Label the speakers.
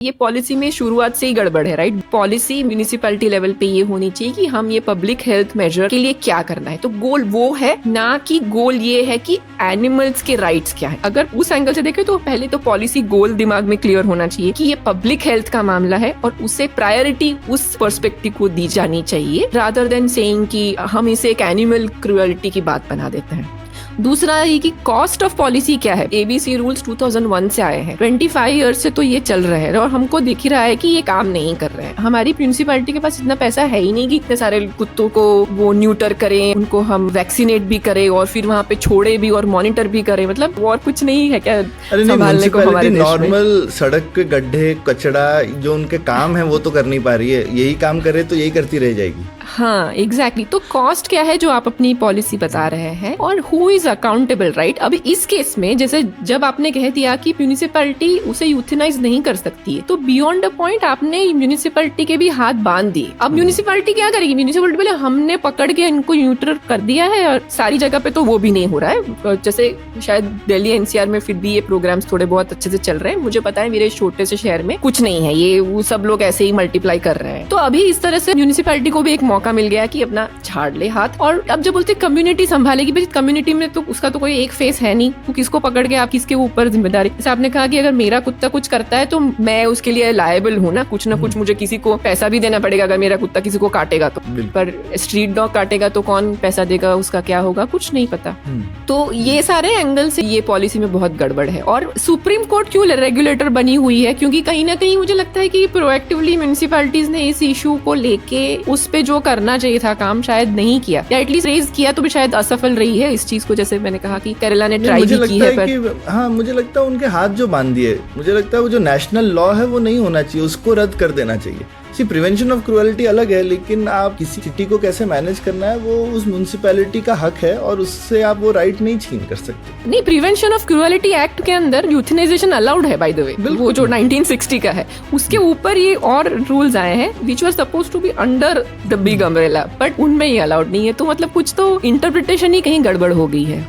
Speaker 1: ये पॉलिसी में शुरुआत से ही गड़बड़ है, राइट। पॉलिसी म्यूनिसिपैलिटी लेवल पे ये होनी चाहिए कि हम ये पब्लिक हेल्थ मेजर के लिए क्या करना है, तो गोल वो है ना कि गोल ये है कि एनिमल्स के राइट्स क्या है। अगर उस एंगल से देखें तो पहले तो पॉलिसी गोल दिमाग में क्लियर होना चाहिए कि ये पब्लिक हेल्थ का मामला है और उसे प्रायोरिटी उस पर्सपेक्टिव को दी जानी चाहिए, रादर देन सेइंग कि हम इसे एक एनिमल क्रुएल्टी की बात बना देते हैं। दूसरा ये कि कॉस्ट ऑफ पॉलिसी क्या है। एबीसी रूल्स 2001 से आए हैं, 25 ईयर्स से तो ये चल रहे हैं और हमको दिख ही रहा है कि ये काम नहीं कर रहे हैं। हमारी म्यूनिसिपैलिटी के पास इतना पैसा है ही नहीं कि इतने सारे कुत्तों को वो न्यूटर करें, उनको हम वैक्सीनेट भी करें और फिर वहाँ पे छोड़े भी और मॉनिटर भी करें। मतलब और कुछ नहीं है क्या संभालने को हमारे देश में?
Speaker 2: नॉर्मल सड़क के गड्ढे, कचड़ा जो उनके काम है वो तो कर नहीं पा रही है। यही काम करे तो यही करती रह जाएगी।
Speaker 1: हाँ एग्जैक्टली। तो कॉस्ट क्या है जो आप अपनी पॉलिसी बता रहे हैं और हु इज अकाउंटेबल, राइट। अभी इस केस में जैसे जब आपने कह दिया कि म्यूनिसिपैलिटी उसे यूथेनाइज नहीं कर सकती है, तो बियॉन्ड अ पॉइंट आपने म्यूनिसिपैलिटी के भी हाथ बांध दिए। अब म्यूनिसिपैलिटी क्या करेगी? म्यूनिसिपैलिटी बोले हमने पकड़ के इनको न्यूट्रल कर दिया है और सारी जगह पे तो वो भी नहीं हो रहा है। जैसे शायद दिल्ली एनसीआर में फिर भी ये प्रोग्राम्स थोड़े बहुत अच्छे से चल रहे हैं। मुझे पता है मेरे छोटे से शहर में कुछ नहीं है, ये वो सब लोग ऐसे ही मल्टीप्लाई कर रहे हैं। तो अभी इस तरह से म्यूनिसिपैलिटी को भी एक मौका मिल गया कि अपना झाड़ ले हाथ। और अब जब बोलते कम्युनिटी संभालेगी, भाई कम्युनिटी में तो उसका तो कोई एक फेस है नहीं, तो किसको पकड़ के आप किसके ऊपर जिम्मेदारी। जैसे आपने कहा कि अगर मेरा कुत्ता कुछ करता है तो मैं उसके लिए लायबल हूँ ना कुछ मुझे किसी को पैसा भी देना पड़ेगा अगर मेरा कुत्ता किसी को काटेगा तो। पर स्ट्रीट डॉग काटेगा तो कौन पैसा देगा, उसका क्या होगा, कुछ नहीं पता। तो ये सारे एंगल से ये पॉलिसी में बहुत गड़बड़ है। और सुप्रीम कोर्ट क्यों रेगुलेटर बनी हुई है? क्योंकि कहीं ना कहीं मुझे लगता है कि प्रोएक्टिवली म्यूनिसिपैलिटीज ने इस इशू को लेके उस पे जो करना चाहिए था काम शायद नहीं किया, या एटलीस्ट रेज किया तो भी शायद असफल रही है इस चीज को। जैसे मैंने कहा कि केरला ने ट्राई भी की है, पर
Speaker 2: हाँ मुझे लगता है उनके हाथ जो बांध दिए, मुझे लगता है वो जो नेशनल लॉ है वो नहीं होना चाहिए, उसको रद्द कर देना चाहिए। प्रिवेंशन ऑफ क्रुएल्टी अलग है, लेकिन आप किसी सिटी को कैसे मैनेज करना है वो उस म्युनिसिपैलिटी का हक है और उससे आप वो राइट नहीं छीन कर सकते।
Speaker 1: नहीं, प्रिवेंशन ऑफ क्रुएल्टी एक्ट के अंदर यूथनाइजेशन अलाउड है बाय द वे, वो जो 1960 का है उसके ऊपर ये और रूल्स आए हैं which were suppose to be under the big umbrella, but उनमें ये अलाउड नहीं है। तो मतलब कुछ तो इंटरप्रिटेशन ही कहीं गड़बड़ हो गई है।